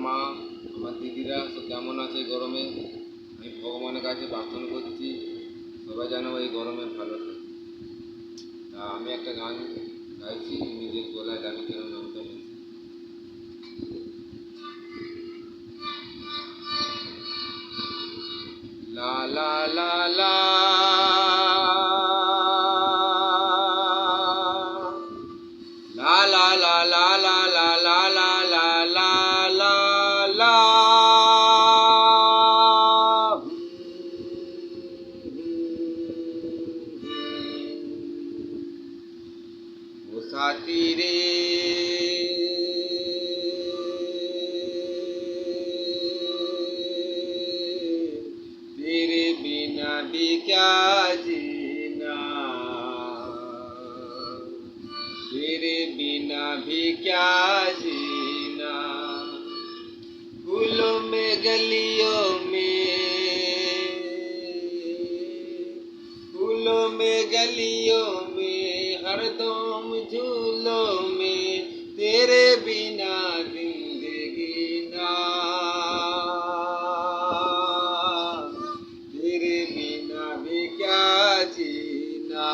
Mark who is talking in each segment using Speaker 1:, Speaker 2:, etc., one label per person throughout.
Speaker 1: মা, আমার দিদিরা সব কেমন আছে এই গরমে। আমি ভগবানের কাছে প্রার্থনা করছি সবাই যেন এই গরমে ভালো থাকে। তা আমি একটা গান গাইছি নিজের গলায়, আমি কেন নামটা নিয়েছি। লা লা লা লা লা লা লা লা লা লা লা লা লা লা লা লা ও সাথী রে तेरे बिना भी क्या जीना, तेरे बिना भी क्या जीना। फूलों में गलियों में, फूलों में गलियों में, हरदम झूलों में, तेरे बिना जिंदगी ना, तेरे बिना भी क्या जीना।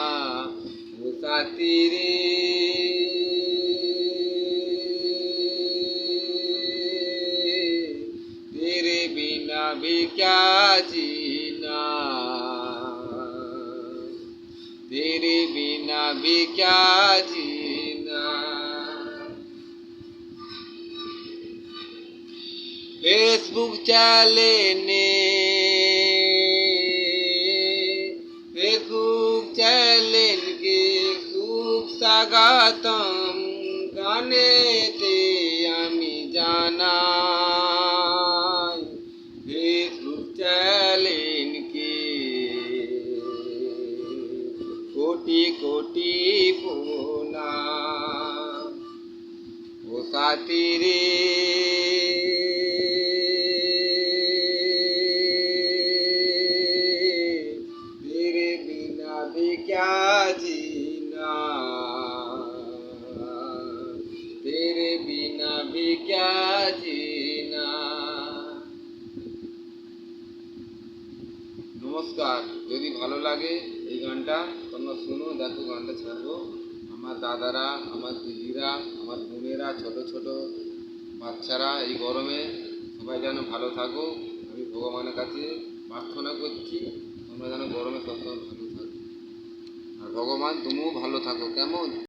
Speaker 1: वो साथी रे तेरे बिना भी क्या जीना, तेरे बिना भी क्या जीना। फेसबुक चलेने, फेसबुक चैलेन के खूब स्वागतम गानेते आमी जानाई। फेसबुक चैलेन के कोटि कोटि प्रणाम। ओ साथी रे तेरे बिना भी क्या जीना, तेरे बिना भी क्या जीना। নমস্কার। যদি ভালো লাগে এই গানটা তোমরা শুনো, দেখো গানটা ছাড়বো। আমার দাদারা, আমার দিদিরা, আমার বোনেরা, ছোট ছোট বাচ্চারা এই গরমে সবাই যেন ভালো থাকো, আমি ভগবানের কাছে প্রার্থনা করছি তোমরা যেন গরমে সবসময় ভালো থাকো। আর ভগবান তুমিও ভালো থাকো, কেমন?